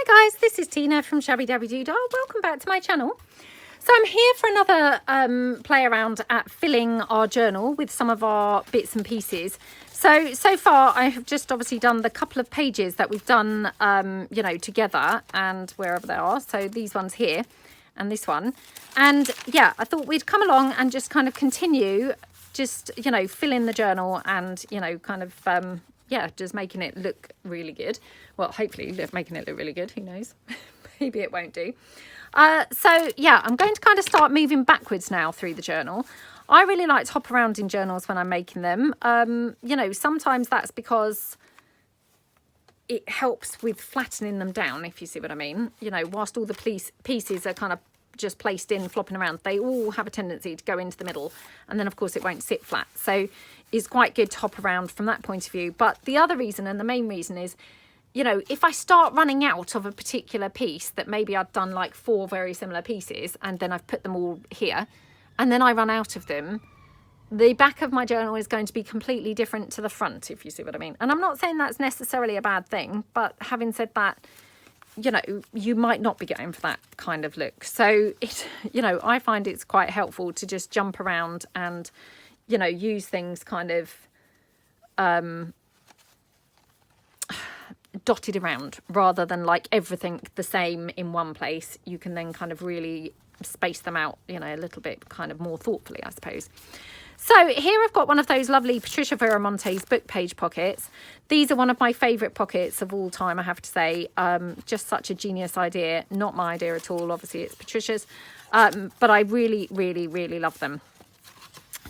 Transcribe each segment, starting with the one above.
Hi guys, this is Tina from Shabbydabbydoodah. Welcome back to my channel. So I'm here for another play around at filling our journal with some of our bits and pieces. So far I have just obviously done the couple of pages that we've done, you know, together and wherever they are. So these ones here and this one. And yeah, I thought we'd come along and just kind of continue just, you know, fill in the journal and, you know, kind of, yeah, just making it look really good. Well, hopefully making it look really good. Who knows? Maybe it won't do. So yeah, I'm going to kind of start moving backwards now through the journal. I really like to hop around in journals when I'm making them. You know, sometimes that's because it helps with flattening them down, if you see what I mean. You know, whilst all the pieces are kind of just placed in, flopping around, they all have a tendency to go into the middle, and then of course it won't sit flat. So it's quite good to hop around from that point of view. But the other reason, and the main reason, is, you know, if I start running out of a particular piece that maybe I've done like 4 very similar pieces and then I've put them all here and then I run out of them, the back of my journal is going to be completely different to the front, if you see what I mean. And I'm not saying that's necessarily a bad thing, but having said that, you know, you might not be going for that kind of look. So it, you know, I find it's quite helpful to just jump around and, you know, use things kind of dotted around rather than like everything the same in one place. You can then kind of really space them out, you know, a little bit kind of more thoughtfully, I suppose. So here I've got one of those lovely Patricia Varimontes book page pockets. These are one of my favourite pockets of all time, I have to say. Just such a genius idea. Not my idea at all. Obviously, it's Patricia's. But I really, really, really love them.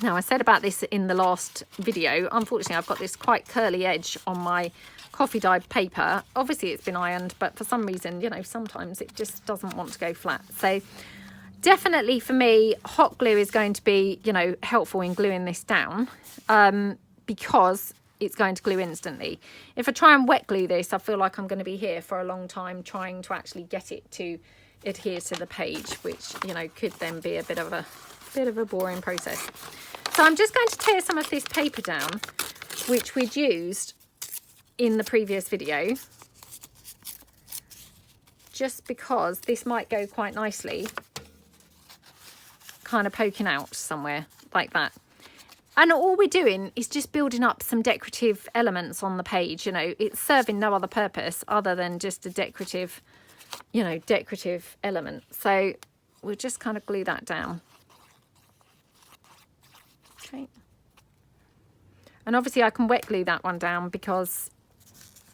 Now, I said about this in the last video. Unfortunately, I've got this quite curly edge on my coffee dyed paper. Obviously, it's been ironed, but for some reason, you know, sometimes it just doesn't want to go flat. So definitely for me, hot glue is going to be, you know, helpful in gluing this down because it's going to glue instantly. If I try and wet glue this, I feel like I'm going to be here for a long time trying to actually get it to adhere to the page, which, you know, could then be a bit of a boring process. So I'm just going to tear some of this paper down, which we'd used in the previous video, just because this might go quite nicely kind of poking out somewhere like that. And all we're doing is just building up some decorative elements on the page. You know, it's serving no other purpose other than just a decorative, you know, decorative element. So we'll just kind of glue that down. Okay. And obviously I can wet glue that one down because,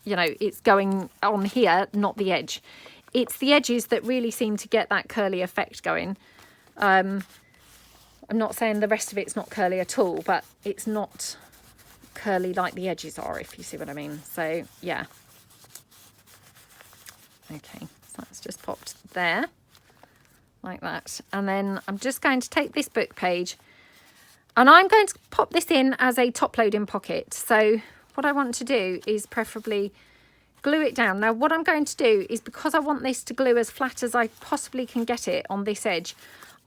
you know, it's going on here, not the edge. It's the edges that really seem to get that curly effect going. I'm not saying the rest of it's not curly at all, but it's not curly like the edges are, if you see what I mean. So, yeah. Okay, so that's just popped there, like that. And then I'm just going to take this book page and I'm going to pop this in as a top loading pocket. So what I want to do is preferably glue it down. Now, what I'm going to do is, because I want this to glue as flat as I possibly can get it on this edge,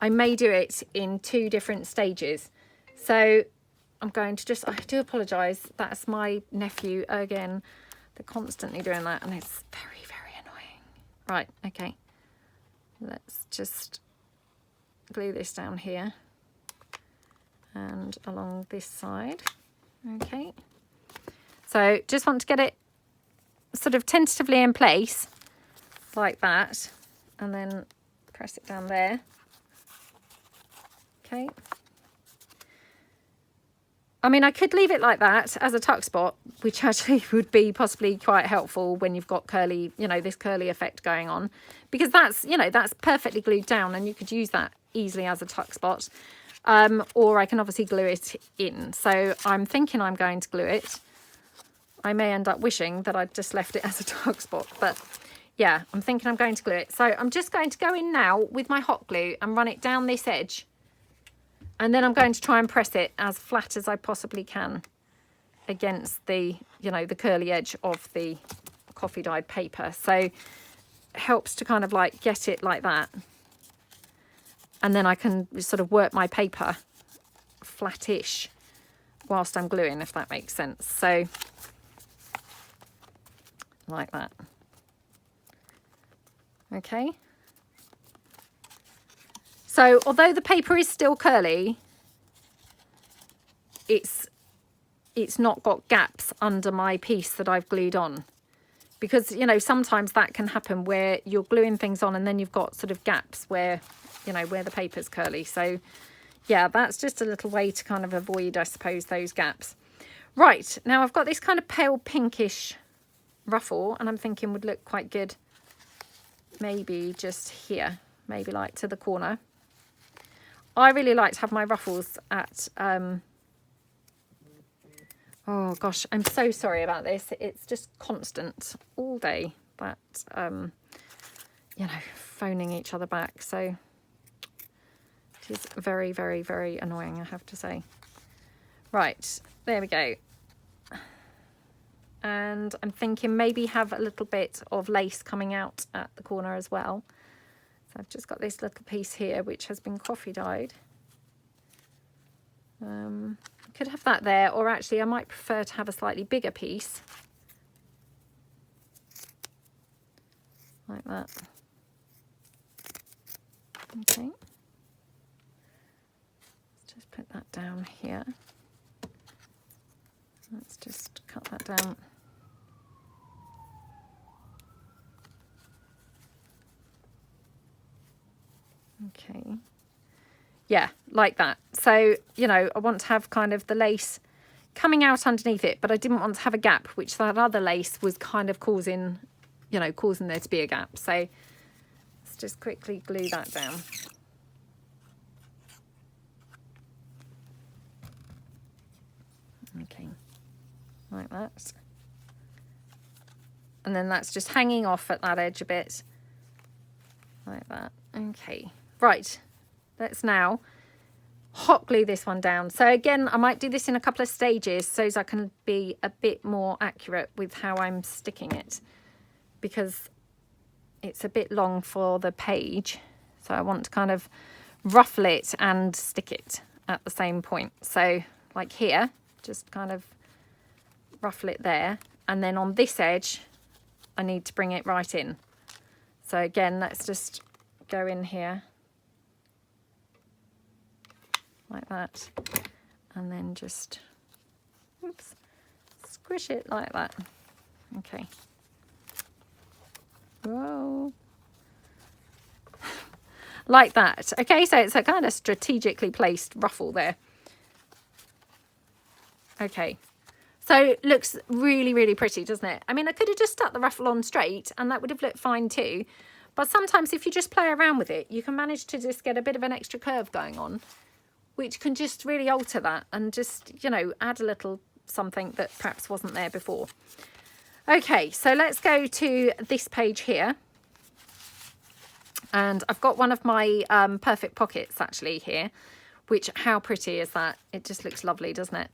I may do it in 2 different stages. So I'm going to just, I do apologise, that's my nephew again. They're constantly doing that and it's very, very annoying. Right, okay. Let's just glue this down here and along this side. Okay. So just want to get it sort of tentatively in place like that and then press it down there. Okay. I mean, I could leave it like that as a tuck spot, which actually would be possibly quite helpful when you've got curly, you know, this curly effect going on, because that's, you know, that's perfectly glued down and you could use that easily as a tuck spot. Or I can obviously glue it in. So I'm thinking I'm going to glue it. I may end up wishing that I'd just left it as a tuck spot, but yeah, I'm thinking I'm going to glue it. So I'm just going to go in now with my hot glue and run it down this edge. And then I'm going to try and press it as flat as I possibly can against the, you know, the curly edge of the coffee dyed paper. So it helps to kind of like get it like that. And then I can sort of work my paper flattish whilst I'm gluing, if that makes sense. So like that. Okay. So although the paper is still curly, it's not got gaps under my piece that I've glued on. Because, you know, sometimes that can happen where you're gluing things on and then you've got sort of gaps where, you know, where the paper's curly. So, yeah, that's just a little way to kind of avoid, I suppose, those gaps. Right, now I've got this kind of pale pinkish ruffle and I'm thinking would look quite good maybe just here, maybe like to the corner. I really like to have my ruffles at... oh gosh, I'm so sorry about this. It's just constant all day, that, you know, phoning each other back. So it is very, very, very annoying, I have to say. Right, there we go. And I'm thinking maybe have a little bit of lace coming out at the corner as well. So I've just got this little piece here, which has been coffee dyed. Could have that there, or actually I might prefer to have a slightly bigger piece like that. Okay, let's just put that down here. Let's just cut that down. Okay. Yeah, like that. So, you know, I want to have kind of the lace coming out underneath it, but I didn't want to have a gap, which that other lace was kind of causing, you know, causing there to be a gap. So let's just quickly glue that down. Okay, like that. And then that's just hanging off at that edge a bit, like that. Okay, right. Let's now hot glue this one down. So again, I might do this in a couple of stages so as I can be a bit more accurate with how I'm sticking it, because it's a bit long for the page. So I want to kind of ruffle it and stick it at the same point. So like here, just kind of ruffle it there. And then on this edge, I need to bring it right in. So again, let's just go in here. Like that, and then just, oops, squish it like that. Okay. Whoa. Like that. Okay, so it's a kind of strategically placed ruffle there. Okay, so it looks really, really pretty, doesn't it? I mean, I could have just stuck the ruffle on straight and that would have looked fine too. But sometimes if you just play around with it, you can manage to just get a bit of an extra curve going on, which can just really alter that and just, you know, add a little something that perhaps wasn't there before. Okay, so let's go to this page here. And I've got one of my perfect pockets actually here, which, how pretty is that? It just looks lovely, doesn't it?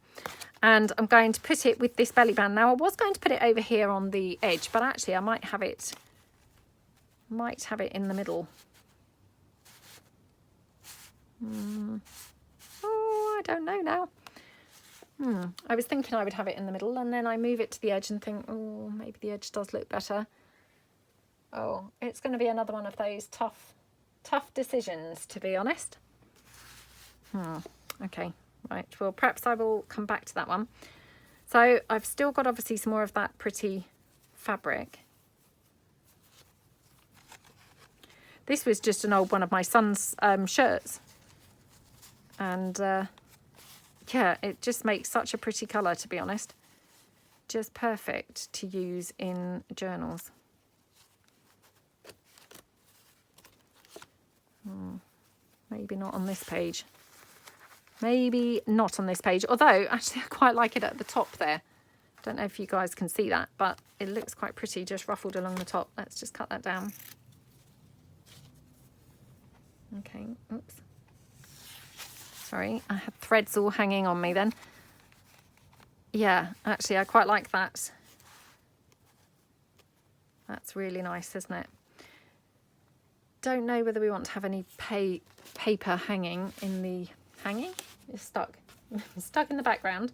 And I'm going to put it with this belly band. Now I was going to put it over here on the edge, but actually I might have it in the middle. I don't know now. I was thinking I would have it in the middle and then I move it to the edge and think, oh, maybe the edge does look better. Oh, it's going to be another one of those tough decisions, to be honest. Okay, right. Well, perhaps I will come back to that one. So I've still got obviously some more of that pretty fabric. This was just an old one of my son's shirts. And yeah, it just makes such a pretty colour, to be honest. Just perfect to use in journals. Maybe not on this page. Maybe not on this page. Although, actually, I quite like it at the top there. Don't know if you guys can see that, but it looks quite pretty, just ruffled along the top. Let's just cut that down. Okay, oops. Sorry, I had threads all hanging on me then. Yeah, actually, I quite like that. That's really nice, isn't it? Don't know whether we want to have any paper hanging in the... Hanging? It's stuck. Stuck in the background.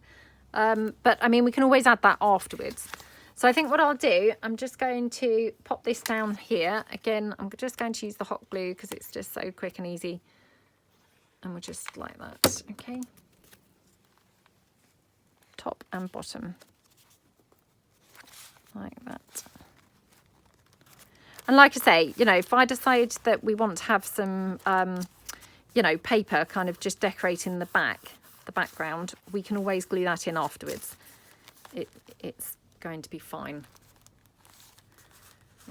But, I mean, we can always add that afterwards. So I think what I'll do, I'm just going to pop this down here. Again, I'm just going to use the hot glue because it's just so quick and easy. And we'll just like that, okay? Top and bottom, like that. And like I say, you know, if I decide that we want to have some, you know, paper kind of just decorating the background, we can always glue that in afterwards. It's going to be fine.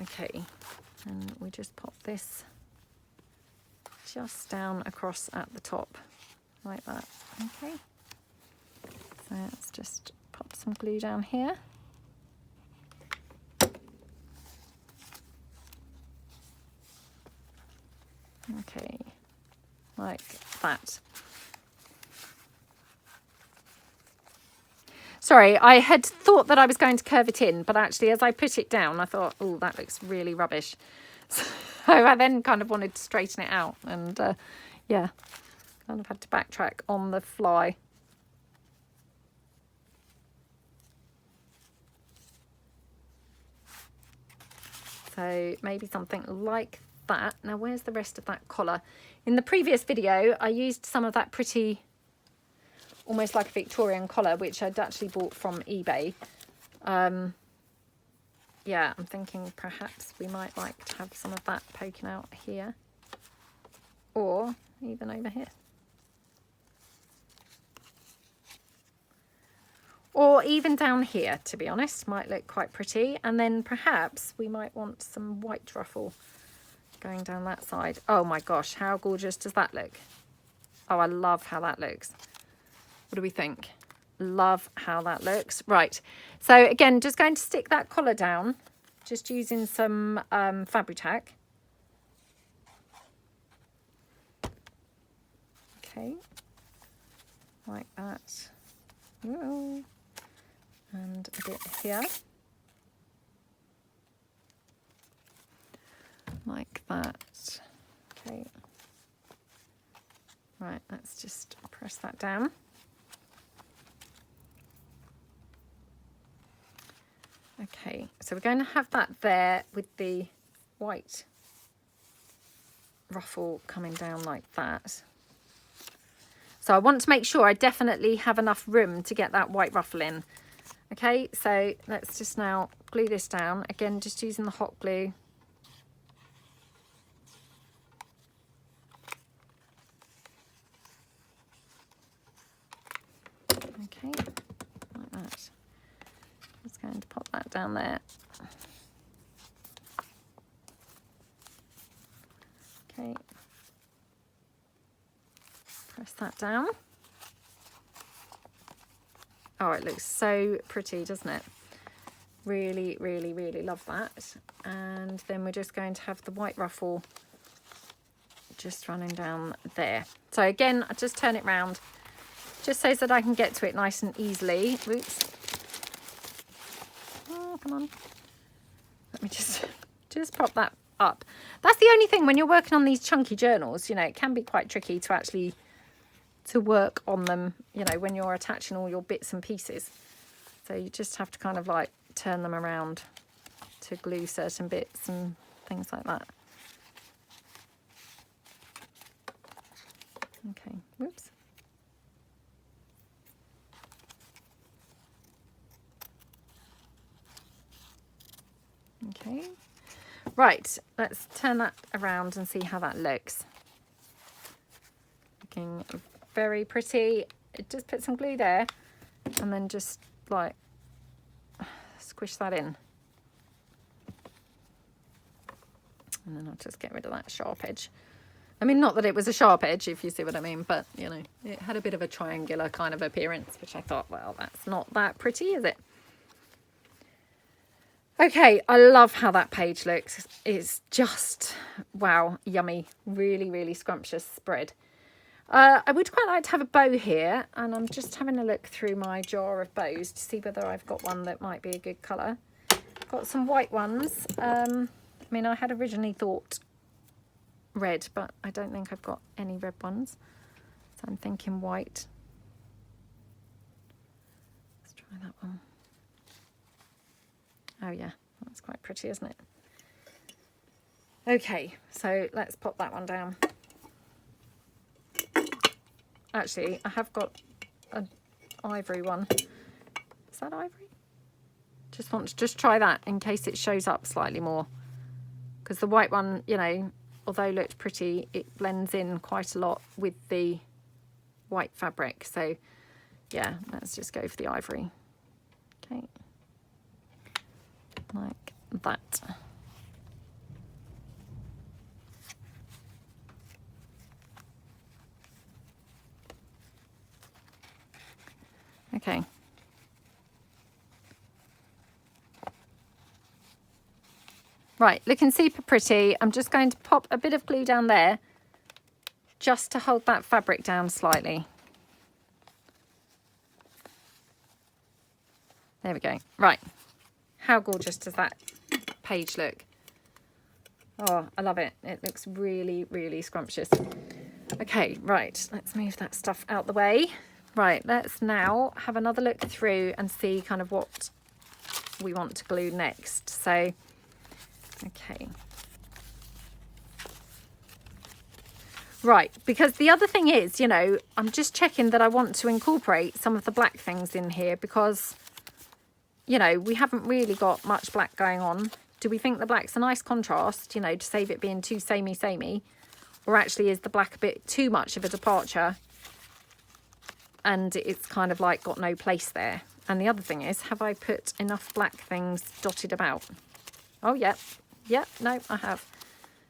Okay, and we just pop this just down across at the top, like that, okay? So let's just pop some glue down here. Okay, like that. Sorry, I had thought that I was going to curve it in, but actually as I put it down, I thought, oh, that looks really rubbish. So I then kind of wanted to straighten it out and yeah, kind of had to backtrack on the fly. So maybe something like that. Now, where's the rest of that collar? In the previous video, I used some of that pretty, almost like a Victorian collar, which I'd actually bought from eBay. Yeah, I'm thinking perhaps we might like to have some of that poking out here, or even over here. Or even down here, to be honest, might look quite pretty. And then perhaps we might want some white ruffle going down that side. Oh my gosh, how gorgeous does that look? Oh, I love how that looks. What do we think? Love how that looks. Right, so again, just going to stick that collar down, just using some Fabri-Tac. Okay, like that. Whoa. And a bit here, like that. Okay, right, let's just press that down. Okay, so we're going to have that there with the white ruffle coming down like that. So I want to make sure I definitely have enough room to get that white ruffle in. Okay, so let's just now glue this down. Again, just using the hot glue. Okay, like that. Just going to pop that down there. Okay. Press that down. Oh, it looks so pretty, doesn't it? Really, really, really love that. And then we're just going to have the white ruffle just running down there. So again, I just turn it round just so that I can get to it nice and easily. Oops. Oh, come on. Let me just pop that up. That's the only thing when you're working on these chunky journals, you know, it can be quite tricky to actually work on them, you know, when you're attaching all your bits and pieces. So you just have to kind of like turn them around to glue certain bits and things like that. Okay, whoops. Okay, right, let's turn that around and see how that looks. Looking very pretty. Just put some glue there and then just like squish that in. And then I'll just get rid of that sharp edge. I mean, not that it was a sharp edge, if you see what I mean, but, you know, it had a bit of a triangular kind of appearance, which I thought, well, that's not that pretty, is it? Okay, I love how that page looks. It's just, wow, yummy. Really, really scrumptious spread. I would quite like to have a bow here, and I'm just having a look through my jar of bows to see whether I've got one that might be a good colour. Got some white ones. I mean, I had originally thought red, but I don't think I've got any red ones. So I'm thinking white. Let's try that one. Oh yeah, that's quite pretty, isn't it? Okay, so let's pop that one down. Actually, I have got an ivory one. Is that ivory? Just want to try that in case it shows up slightly more. Because the white one, you know, although looked pretty, it blends in quite a lot with the white fabric. So yeah, let's just go for the ivory. Okay. Like that. Okay. Right, looking super pretty. I'm just going to pop a bit of glue down there just to hold that fabric down slightly. There we go. Right. How gorgeous does that page look? Oh, I love it. It looks really, really scrumptious. Okay, right. Let's move that stuff out the way. Right, let's now have another look through and see kind of what we want to glue next. So, okay. Right, because the other thing is, you know, I'm just checking that I want to incorporate some of the black things in here because, you know, we haven't really got much black going on. Do we think the black's a nice contrast, you know, to save it being too samey? Or actually is the black a bit too much of a departure and it's kind of like got no place there? And the other thing is, have I put enough black things dotted about? Oh, yeah. Yeah, no, I have.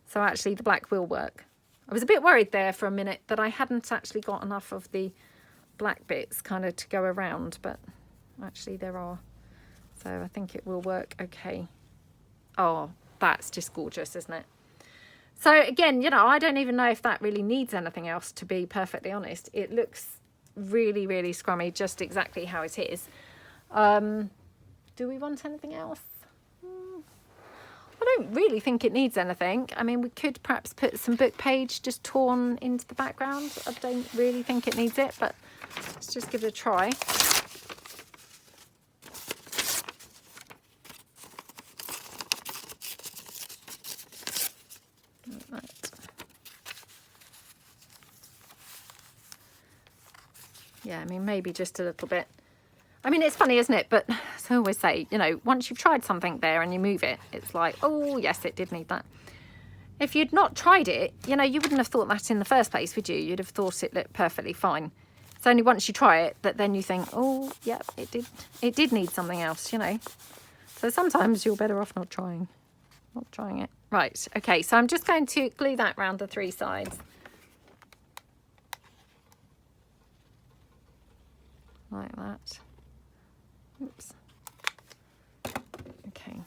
So actually the black will work. I was a bit worried there for a minute that I hadn't actually got enough of the black bits kind of to go around, but actually there are. So I think it will work okay. Oh, that's just gorgeous, isn't it? So again, you know, I don't even know if that really needs anything else, to be perfectly honest. It looks really, really scrummy, just exactly how it is. Do we want anything else? I don't really think it needs anything. I mean, we could perhaps put some book page just torn into the background. I don't really think it needs it, but let's just give it a try. Yeah, I mean, maybe just a little bit. I mean, it's funny, isn't it? But as I always say, you know, once you've tried something there and you move it, it's like, oh, yes, it did need that. If you'd not tried it, you know, you wouldn't have thought that in the first place, would you? You'd have thought it looked perfectly fine. It's only once you try it that then you think, oh, yeah, it did need something else, you know. So sometimes you're better off not trying it. Right, okay, so I'm just going to glue that around the three sides. Like that. Oops. Okay.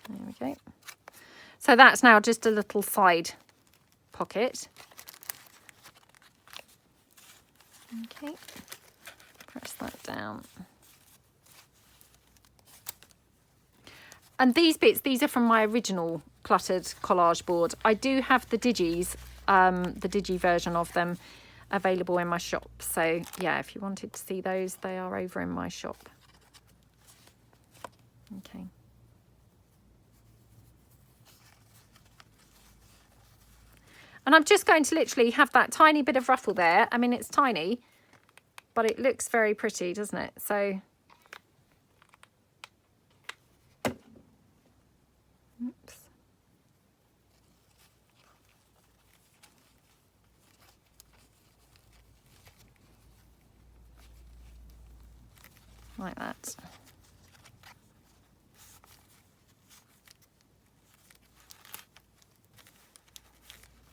There we go. So that's now just a little side pocket. Okay. Press that down. And these bits, these are from my original cluttered collage board. I do have the Digis, the Digi version of them, available in my shop. So yeah, if you wanted to see those, they are over in my shop. Okay. And I'm just going to literally have that tiny bit of ruffle there. I mean, it's tiny, but it looks very pretty, doesn't it? So oops. Like that.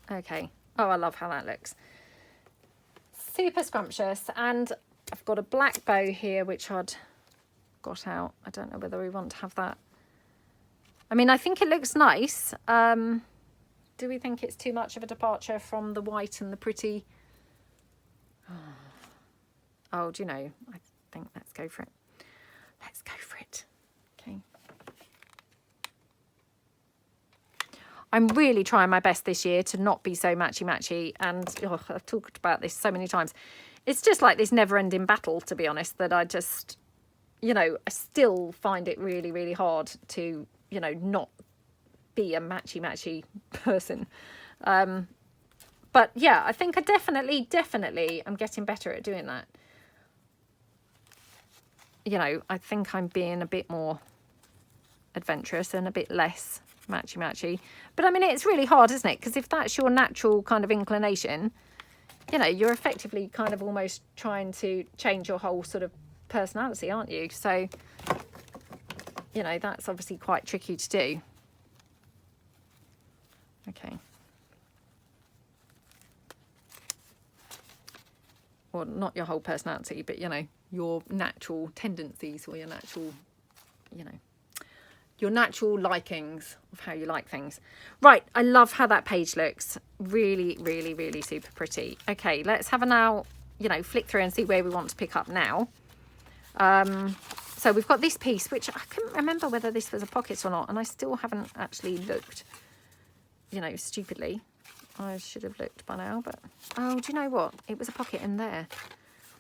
Okay. Oh, I love how that looks. Super scrumptious. And I've got a black bow here, which I'd got out. I don't know whether we want to have that. I mean, I think it looks nice. Do we think it's too much of a departure from the white and the pretty? Oh, do you know, I think let's go for it. Let's go for it. Okay. I'm really trying my best this year to not be so matchy-matchy. And oh, I've talked about this so many times. It's just like this never-ending battle, to be honest, that I just you know, I still find it really, really hard to, you know, not be a matchy person. But yeah, I think I definitely I'm getting better at doing that. You know, I think I'm being a bit more adventurous and a bit less matchy. But I mean, it's really hard, isn't it? Because if that's your natural kind of inclination, you know, you're effectively kind of almost trying to change your whole sort of personality, aren't you? So, you know, that's obviously quite tricky to do. Okay. Well, not your whole personality, but, you know, your natural tendencies or your natural, you know, your natural likings of how you like things. Right, I love how that page looks. Really, really, really super pretty. Okay, let's have a now, you know, flick through and see where we want to pick up now. So we've got this piece, which I couldn't remember whether this was a pocket or not, and I still haven't actually looked, you know, stupidly. I should have looked by now, but, oh, do you know what? It was a pocket in there.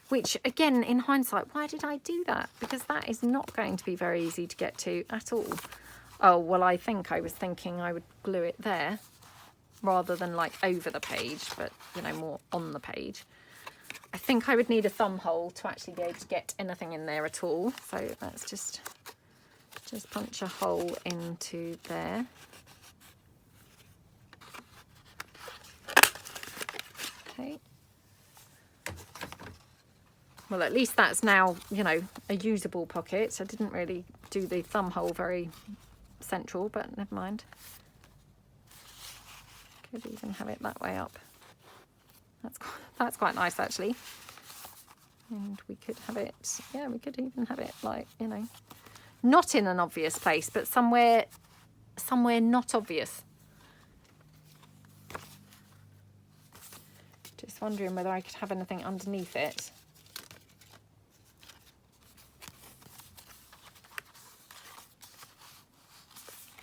Which, again, in hindsight, why did I do that? Because that is not going to be very easy to get to at all. Oh, well, I think I was thinking I would glue it there rather than, like, over the page, but, you know, more on the page. I think I would need a thumb hole to actually be able to get anything in there at all. So let's just punch a hole into there. Okay. Well, at least that's now, you know, a usable pocket. I didn't really do the thumb hole very central, but never mind. Could even have it that way up. That's quite nice, actually. And we could have it, yeah, we could even have it like, you know, not in an obvious place, but somewhere not obvious. Just wondering whether I could have anything underneath it.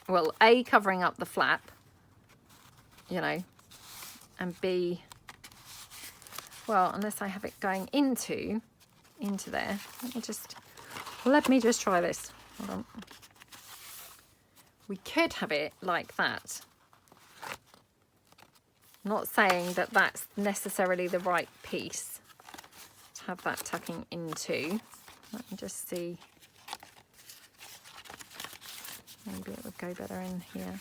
Well, A, covering up the flap, you know, and B, well, unless I have it going into there. Let me just try this. Hold on. We could have it like that. Not saying that that's necessarily the right piece to have that tucking into. Let me just see. Maybe it would go better in here.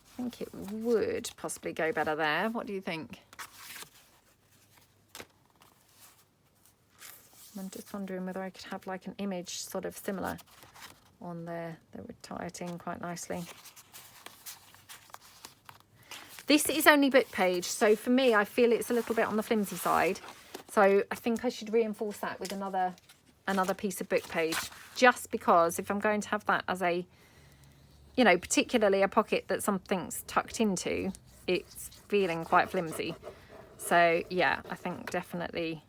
I think it would possibly go better there. What do you think? I'm just wondering whether I could have like an image sort of similar on there that would tie it in quite nicely. This is only book page, so for me, I feel it's a little bit on the flimsy side. So I think I should reinforce that with another piece of book page, just because if I'm going to have that as a, you know, particularly a pocket that something's tucked into, it's feeling quite flimsy. So yeah, I think definitely,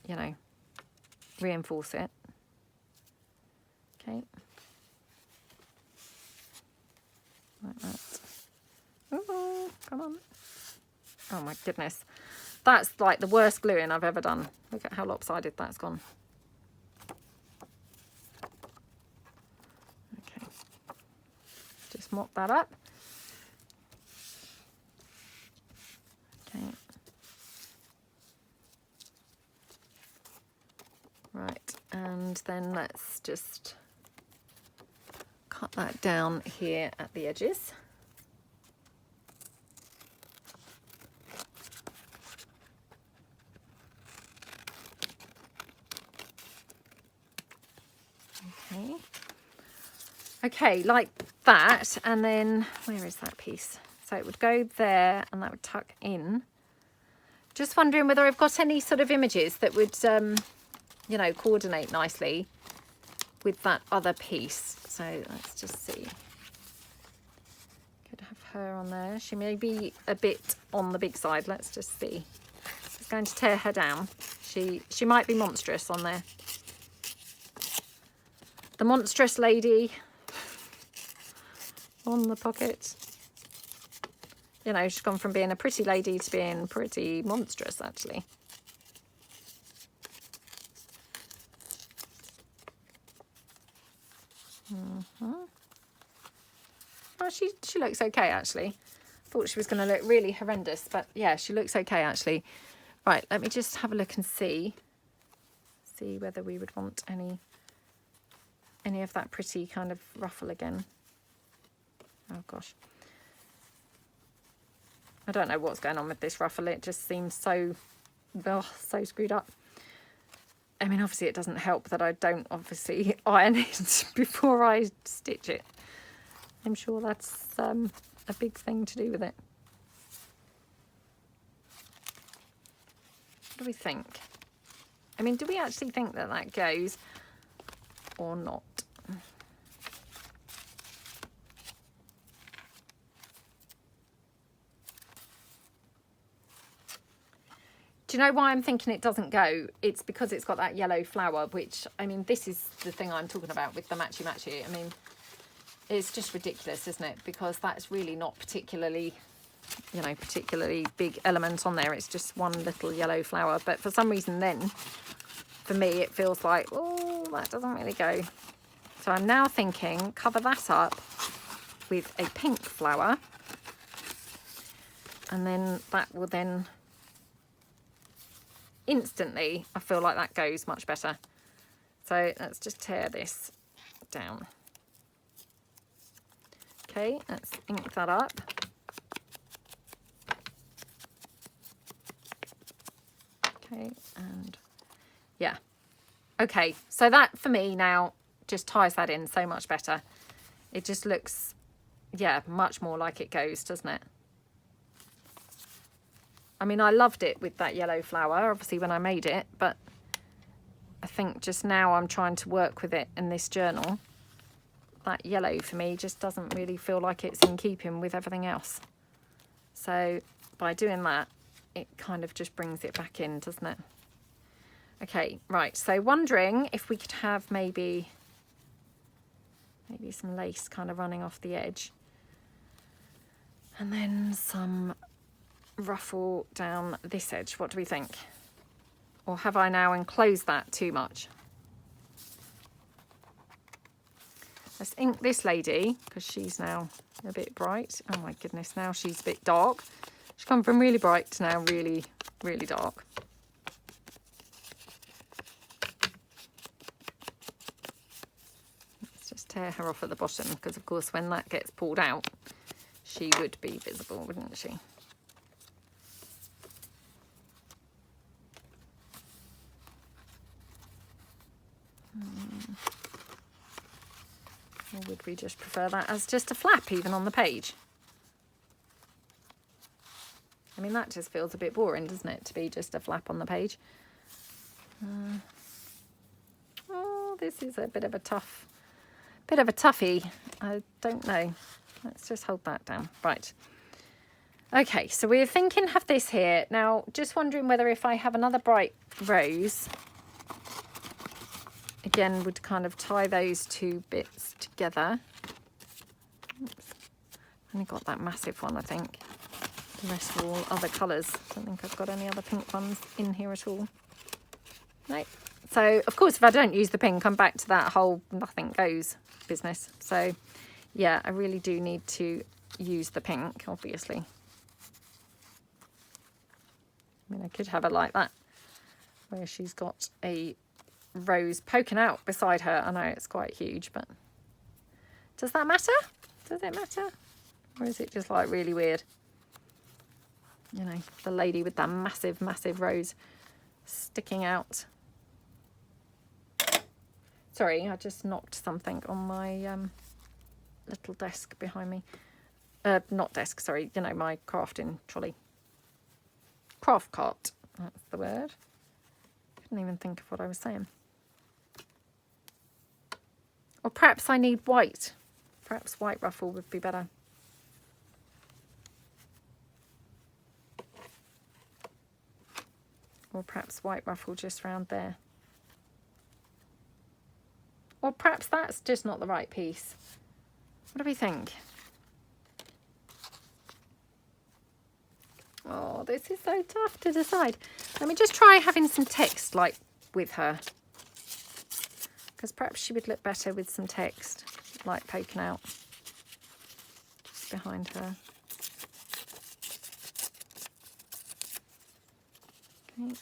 you know, reinforce it. Okay. Like that. Ooh, come on. Oh my goodness. That's like the worst gluing I've ever done. Look at how lopsided that's gone. Okay. Just mop that up. Okay. Right, and then let's just cut that down here at the edges. Okay, like that, and then where is that piece? So it would go there and that would tuck in. Just wondering whether I've got any sort of images that would, you know, coordinate nicely with that other piece. So let's just see. Could have her on there. She may be a bit on the big side. Let's just see. It's going to tear her down. She might be monstrous on there. The monstrous lady on the pocket. You know, she's gone from being a pretty lady to being pretty monstrous, actually. Oh, she looks okay, actually. Thought she was going to look really horrendous, but yeah, she looks okay, actually. Right, let me just have a look and see whether we would want any of that pretty kind of ruffle again. Oh gosh, I don't know what's going on with this ruffle. It just seems so screwed up. I mean, obviously it doesn't help that I don't obviously iron it before I stitch it. I'm sure that's a big thing to do with it. What do we think? I mean, do we actually think that that goes or not? Do you know why I'm thinking it doesn't go? It's because it's got that yellow flower, which, I mean, this is the thing I'm talking about with the matchy-matchy. I mean, it's just ridiculous, isn't it? Because that's really not particularly, you know, particularly big element on there. It's just one little yellow flower. But for some reason then, for me, it feels like, oh, that doesn't really go. So I'm now thinking, cover that up with a pink flower. And then that will then... instantly, I feel like that goes much better. So let's just tear this down. Okay, let's ink that up. Okay, and yeah. Okay, so that for me now just ties that in so much better. It just looks, yeah, much more like it goes, doesn't it? I mean, I loved it with that yellow flower, obviously, when I made it, but I think just now I'm trying to work with it in this journal. That yellow for me just doesn't really feel like it's in keeping with everything else. So by doing that, it kind of just brings it back in, doesn't it? Okay, right, so wondering if we could have maybe some lace kind of running off the edge. And then some ruffle down this edge. What do we think? Or have I now enclosed that too much? Let's ink this lady because she's now a bit bright. Oh my goodness, now she's a bit dark. She's come from really bright to now really, really dark. Let's just tear her off at the bottom because of course when that gets pulled out, she would be visible, wouldn't she? Or would we just prefer that as just a flap even on the page? I mean, that just feels a bit boring, doesn't it, to be just a flap on the page? Oh, this is a bit of a toughie. I don't know. Let's just hold that down. Right. Okay, so we're thinking have this here. Now, just wondering whether if I have another bright rose, again, would kind of tie those two bits together. Oops. Only got that massive one, I think. The rest are all other colours. Don't think I've got any other pink ones in here at all. No. So, of course, if I don't use the pink, I'm back to that whole nothing goes business. So, yeah, I really do need to use the pink, obviously. I mean, I could have her like that, where she's got a rose poking out beside her. I know it's quite huge, but does that matter? Does it matter? Or is it just like really weird? You know, the lady with that massive, massive rose sticking out. Sorry, I just knocked something on my little desk behind me. Not desk, sorry, you know, my crafting trolley. Craft cart, that's the word. Couldn't even think of what I was saying. Or perhaps I need white. Perhaps white ruffle would be better. Or perhaps white ruffle just round there. Or perhaps that's just not the right piece. What do we think? Oh, this is so tough to decide. Let me just try having some text like with her, because perhaps she would look better with some text like poking out just behind her. Okay.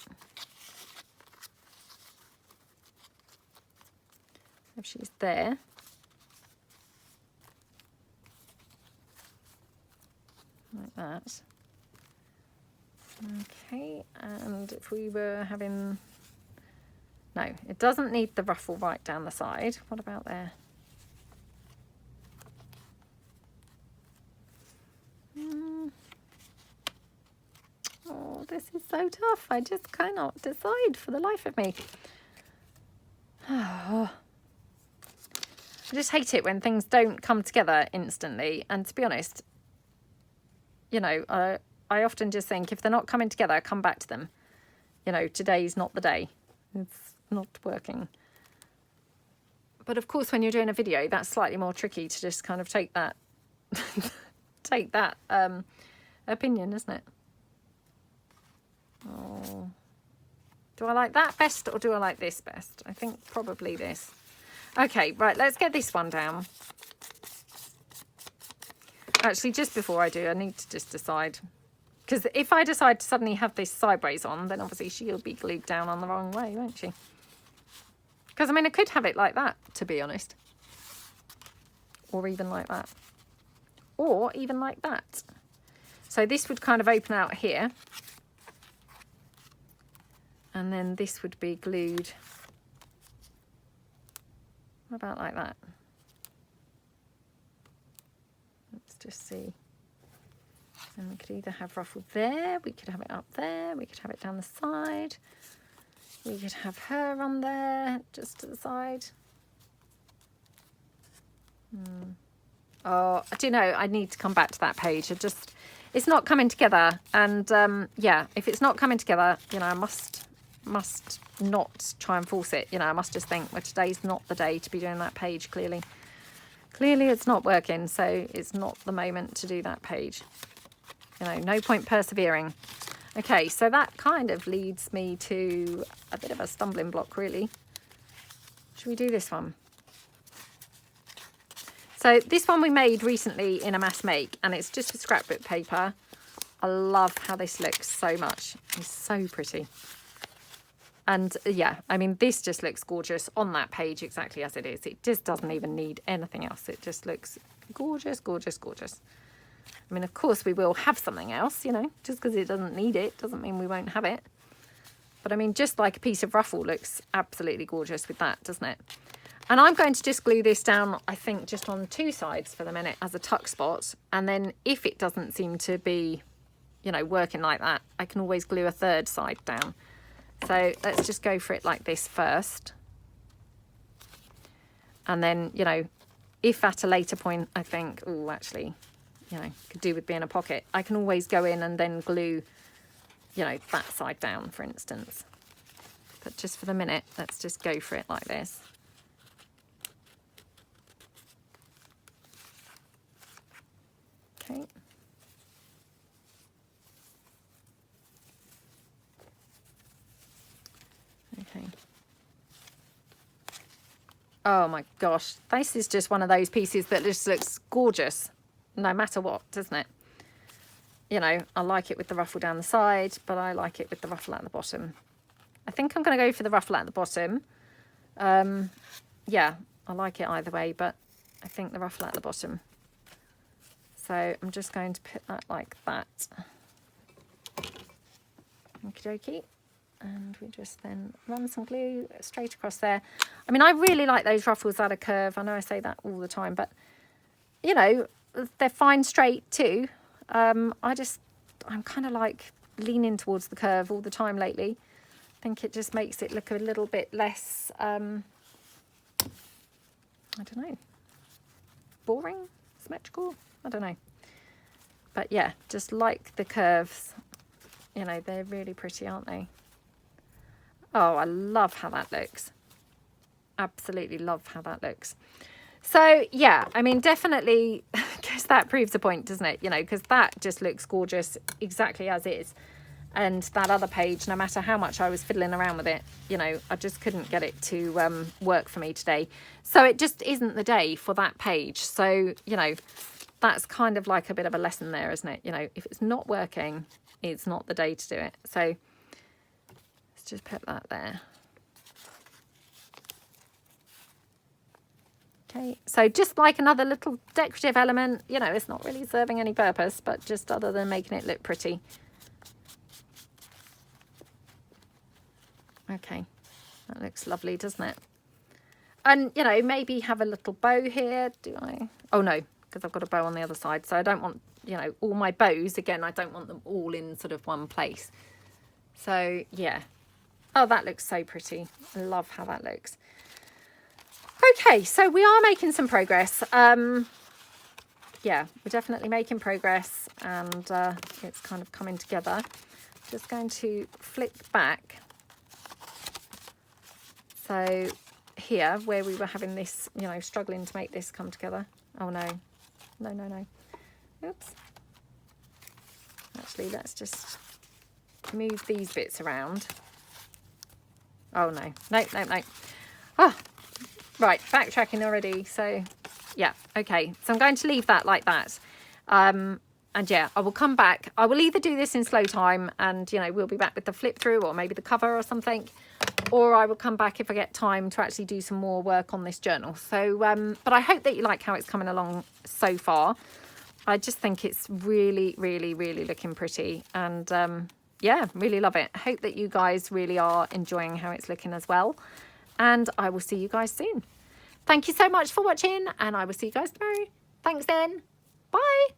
If she's there. Like that. Okay, and if we were having... No, it doesn't need the ruffle right down the side. What about there? Oh, this is so tough. I just cannot decide for the life of me. Oh. I just hate it when things don't come together instantly. And to be honest, you know, I often just think if they're not coming together, come back to them. You know, today's not the day. It's not working. But of course, when you're doing a video, that's slightly more tricky to just kind of take that opinion, isn't it? Oh. Do I like that best or do I like this best? I think probably this. Okay, right, let's get this one down. Actually, just before I do, I need to just decide. Because if I decide to suddenly have this sideways on, then obviously she'll be glued down on the wrong way, won't she? Because, I mean, I could have it like that, to be honest. Or even like that. Or even like that. So this would kind of open out here. And then this would be glued. What about like that? Let's just see. And we could either have ruffle there, we could have it up there, we could have it down the side. We could have her on there, just to the side. Oh, do you know, I need to come back to that page. It's not coming together. And yeah, if it's not coming together, you know, I must not try and force it. You know, I must just think, well, today's not the day to be doing that page, clearly. Clearly it's not working, so it's not the moment to do that page. You know, no point persevering. Okay, so that kind of leads me to a bit of a stumbling block, really. Should we do this one? So this one we made recently in a mass make, and it's just a scrapbook paper. I love how this looks so much. It's so pretty. And yeah, I mean, this just looks gorgeous on that page exactly as it is. It just doesn't even need anything else. It just looks gorgeous, gorgeous, gorgeous. I mean, of course, we will have something else, you know, just because it doesn't need it doesn't mean we won't have it. But I mean, just like a piece of ruffle looks absolutely gorgeous with that, doesn't it? And I'm going to just glue this down, I think, just on two sides for the minute as a tuck spot. And then if it doesn't seem to be, you know, working like that, I can always glue a third side down. So let's just go for it like this first. And then, you know, if at a later point I think, oh, actually, you know, could do with being a pocket, I can always go in and then glue, you know, that side down, for instance. But just for the minute, let's just go for it like this. Okay. Okay. Oh my gosh, this is just one of those pieces that just looks gorgeous no matter what, doesn't it? You know, I like it with the ruffle down the side, but I like it with the ruffle at the bottom. I think I'm going to go for the ruffle at the bottom. Yeah, I like it either way, but I think the ruffle at the bottom. So I'm just going to put that like that. Okie dokie. And we just then run some glue straight across there. I mean, I really like those ruffles at a curve. I know I say that all the time, but, you know, they're fine straight too. I'm kind of like leaning towards the curve all the time lately. I think it just makes it look a little bit less, I don't know, boring, symmetrical, I don't know. But yeah, just like the curves, you know, they're really pretty, aren't they? Oh, I love how that looks. Absolutely love how that looks. So yeah, I mean, definitely because that proves a point, doesn't it? You know, because that just looks gorgeous exactly as is. And that other page, no matter how much I was fiddling around with it, you know, I just couldn't get it to work for me today. So it just isn't the day for that page. So, you know, that's kind of like a bit of a lesson there, isn't it? You know, if it's not working, it's not the day to do it. So let's just put that there. Okay, so just like another little decorative element, you know, it's not really serving any purpose, but just other than making it look pretty. Okay, that looks lovely, doesn't it? And, you know, maybe have a little bow here. Do I? Oh, no, because I've got a bow on the other side. So I don't want, you know, all my bows. Again, I don't want them all in sort of one place. So, yeah. Oh, that looks so pretty. I love how that looks. Okay, so we are making some progress. Yeah, we're definitely making progress. And it's kind of coming together. Just going to flick back. So here, where we were having this, you know, struggling to make this come together. Oh, no. No, no, no. Oops. Actually, let's just move these bits around. Oh, no. No, no, no. Oh, right. Backtracking already. So, yeah. Okay. So I'm going to leave that like that. And, yeah, I will come back. I will either do this in slow time and, you know, we'll be back with the flip through or maybe the cover or something. Or I will come back if I get time to actually do some more work on this journal. So, but I hope that you like how it's coming along so far. I just think it's really, really, really looking pretty. And yeah, really love it. I hope that you guys really are enjoying how it's looking as well. And I will see you guys soon. Thank you so much for watching. And I will see you guys tomorrow. Thanks then. Bye.